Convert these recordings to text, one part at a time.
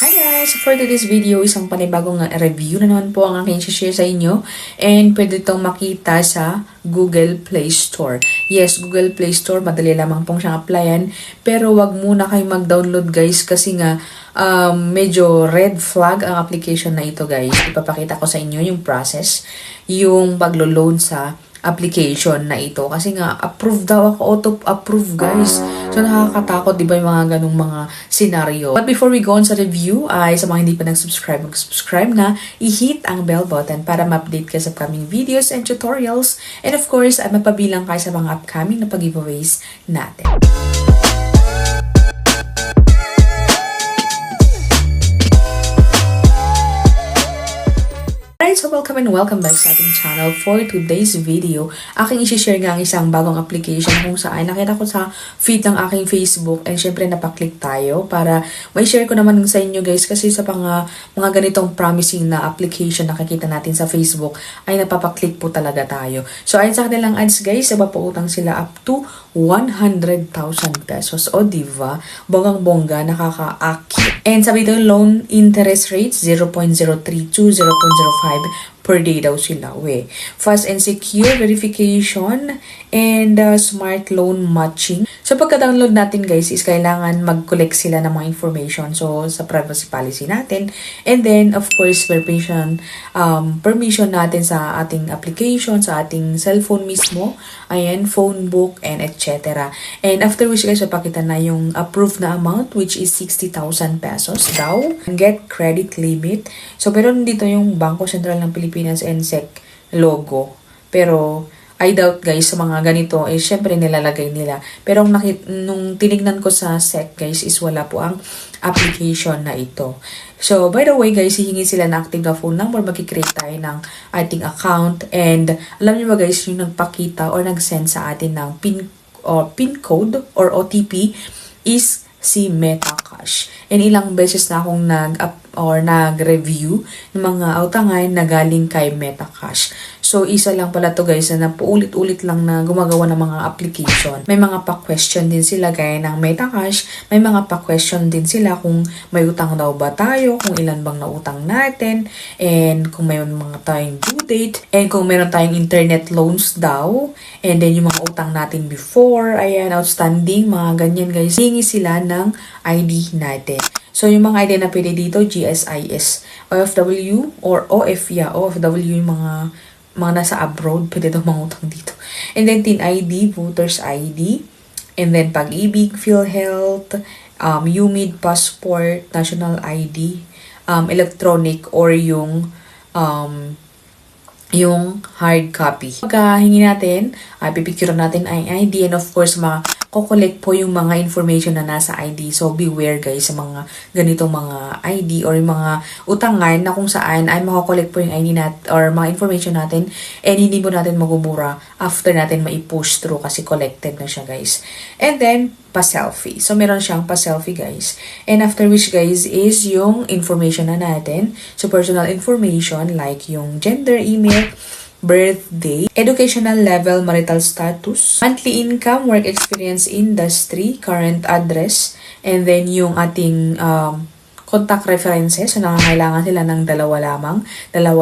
Hi guys! For today's video, isang panibagong review na naman po ang aking share sa inyo. And pwede itong makita sa Google Play Store. Yes, Google Play Store, madali lamang pong siyang applyan. Pero wag muna kayo mag-download guys kasi nga medyo red flag ang application na ito guys. Ipapakita ko sa inyo yung process, yung paglo-load sa application na ito. Kasi nga, approve daw ako, auto-approve guys. So, nakakatakot, di ba yung mga ganong mga scenario. But before we go on sa review, ay sa mga hindi pa nag-subscribe, mag-subscribe na, i-hit ang bell button para ma-update ka sa upcoming videos and tutorials. And of course, ay magpabilang kayo sa mga upcoming na pag-giveaways natin. So welcome and welcome back sa ating channel. For today's video, aking isi-share nga ang isang bagong application kung saan nakita ko sa feed ng aking Facebook and syempre napaklik tayo para may share ko naman sa inyo guys kasi sa mga ganitong promising na application na nakikita natin sa Facebook ay napapaklik po talaga tayo. So ayon sa kanilang ads guys, napapautang sila up to 100,000 pesos. O diba? Bonggang-bongga, nakaka-aki. And sabi doon, loan interest rates 0.032, 0.05 per day daw sila. Fast and secure verification and smart loan matching. So pagka-download natin guys is kailangan mag-collect sila ng mga information. So sa privacy policy natin. And then of course permission natin sa ating application, sa ating cellphone mismo. Ayan, phone book and etc. And after which guys, papakita na yung approved na amount which is 60,000 pesos daw. Get credit limit. So meron dito yung Bangko Sentral ng Pilipinas and SEC logo. Pero I doubt guys sa mga ganito syempre nilalagay nila. Pero nung tinignan ko sa SEC guys is wala po ang application na ito. So by the way guys, hihingi sila ng active na phone number, mag-create tayo ng ating account and alam niyo ba guys yung nagpakita or nag-send sa atin ng PIN code or OTP is si MetaCash. And ilang beses na akong nag-review ng mga utangan na galing kay MetaCash. So, isa lang pala to guys na paulit-ulit lang na gumagawa ng mga application. May mga pa-question din sila gaya ng MetaCash. May mga pa-question din sila kung may utang daw ba tayo, kung ilan bang nautang natin, and kung may mga tayong due date, and kung meron tayong internet loans daw, and then yung mga utang natin before, ayan, outstanding, mga ganyan guys. Hingi sila ng ID natin. So, yung mga ID na pwede dito, GSIS, OFW, or OFW, yung mga nasa abroad, pwede daw mangutang dito. And then, TIN ID, Voters ID, and then Pag-ibig, PhilHealth, UMID, Passport, National ID, electronic, or yung hard copy. Pagka hingi natin, pipicture natin ang ID, and of course, kukolect po yung mga information na nasa ID. So, beware guys sa mga ganitong mga ID or yung mga utangan na kung saan ay makukolect po yung ID or mga information natin and hindi po natin magubura after natin ma-push through kasi collected na siya guys. And then, pa-selfie. So, meron siyang pa-selfie guys. And after which guys is yung information na natin. So, personal information like yung gender, email, birthday, educational level, marital status, monthly income, work experience, industry, current address, and then yung ating contact references. So, nakakailangan sila ng dalawa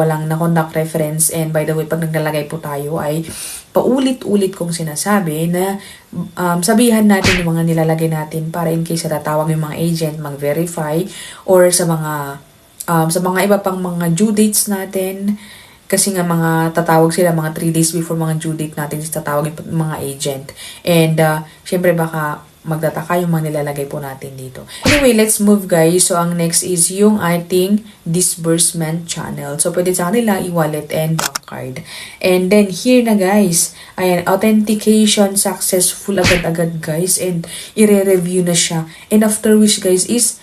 lang na contact reference. And by the way, pag naglalagay po tayo ay paulit-ulit kong sinasabi na sabihan natin yung mga nilalagay natin para in case tatawag yung mga agent, mag-verify, or sa mga iba pang mga due dates natin. Kasi nga tatawag sila mga 3 days before mga due date natin is tatawag yung mga agent. And syempre baka magtataka yung mga nilalagay po natin dito. Anyway, let's move guys. So ang next is yung ating disbursement channel. So pwede sa kanila e-wallet and bank card. And then here na guys, ayan, authentication successful agad-agad guys. And i-review na siya. And after which guys is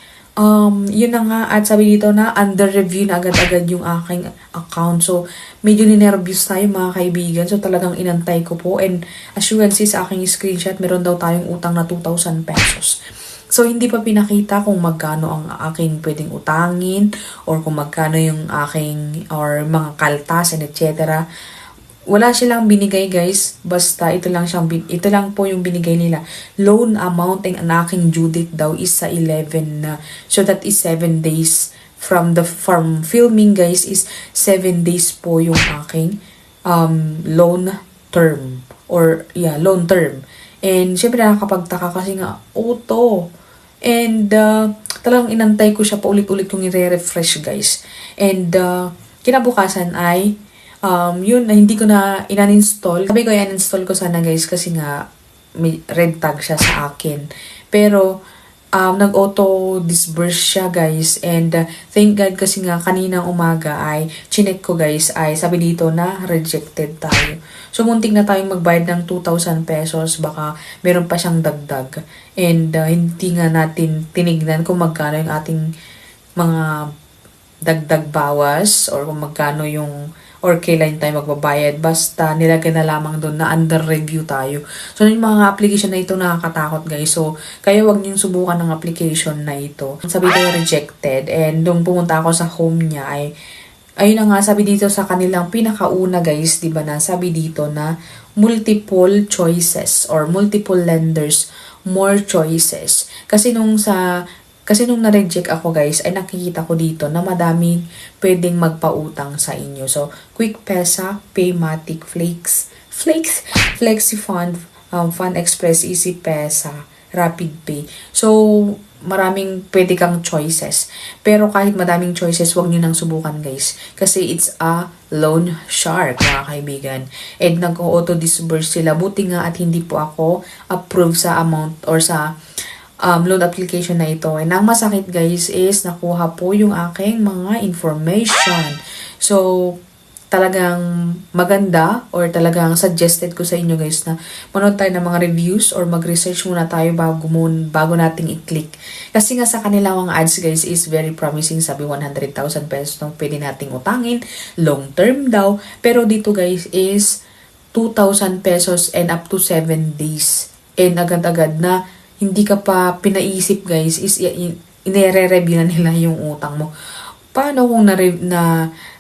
yun na nga, at sabi dito na under review na agad-agad yung aking account. So, medyo ninervous tayo mga kaibigan. So, talagang inantay ko po. And as you can see sa aking screenshot, meron daw tayong utang na 2,000 pesos. So, hindi pa pinakita kung magkano ang aking pwedeng utangin or kung magkano yung aking or mga kaltas and etc. wala silang binigay guys, basta ito lang po yung binigay nila. Loan amount ang aking due date daw is sa 11 na. So that is 7 days from filming guys, is 7 days po yung aking loan term, or loan term. And syempre nakakapagtaka kasi nga auto. And talagang inantay ko siya, paulit-ulit kong i-refresh guys. And kinabukasan ay yun, na hindi ko na in-uninstall. Sabi ko, i-uninstall ko sana guys kasi nga may red tag siya sa akin. Pero, nag-auto-disburse siya guys. And thank God kasi nga kaninang umaga ay chinek ko guys, ay sabi dito na rejected tayo. So, muntik na tayong magbayad ng 2,000 pesos. Baka meron pa siyang dagdag. And hindi nga natin tinignan kung magkano yung ating mga dagdag bawas or kung magkano yung or kailan tayo magbabayad. Basta nilagay na lamang doon na under review tayo. So, yung mga application na ito nakakatakot guys. So, kaya wag niyong subukan ng application na ito. Sabi ko rejected. And nung pumunta ako sa home niya ay, ayun na nga, sabi dito sa kanilang pinakauna guys, di ba na sabi dito na multiple choices or multiple lenders, more choices. Kasi nung na-reject ako guys, ay nakikita ko dito na madaming pwedeng magpautang sa inyo. So, Quick Pesa, Paymatic, FlexiFund, Fund Express, Easy Pesa, Rapid Pay. So, maraming pwede kang choices. Pero kahit madaming choices, wag nyo nang subukan guys. Kasi it's a loan shark, mga kaibigan. And nag-auto-disburse sila. Buti nga at hindi po ako approve sa amount or sa loan application na ito. And ang masakit guys is nakuha po yung aking mga information. So, talagang maganda or talagang suggested ko sa inyo guys na manood tayo ng mga reviews or mag-research muna tayo bago nating i-click. Kasi nga sa kanilang mga ads guys is very promising. Sabi 100,000 pesos nung pwede nating utangin. Long term daw. Pero dito guys is 2,000 pesos and up to 7 days. And agad-agad na hindi ka pa pinaisip guys, is inire-review na nila yung utang mo. Paano kung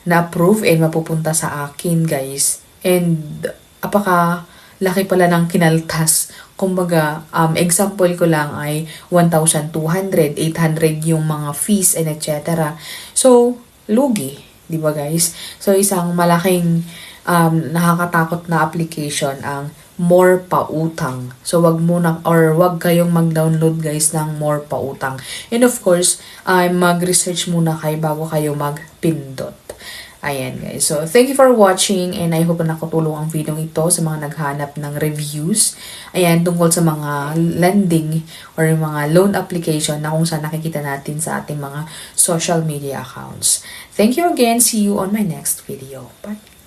na-approve and mapupunta sa akin guys? And apaka laki pala ng kinaltas. Kumbaga, example ko lang ay 1,200, 800 yung mga fees and etc. So, lugi. Di ba guys? So, isang malaking nakakatakot na application ang More Pautang. So, wag kayong mag-download guys ng More Pautang. And of course, mag-research muna kayo bago kayo magpindot. Ayan guys. So, thank you for watching and I hope na nakatulong ang video ito sa mga naghanap ng reviews. Ayan, tungkol sa mga lending or mga loan application na kung saan nakikita natin sa ating mga social media accounts. Thank you again. See you on my next video. Bye!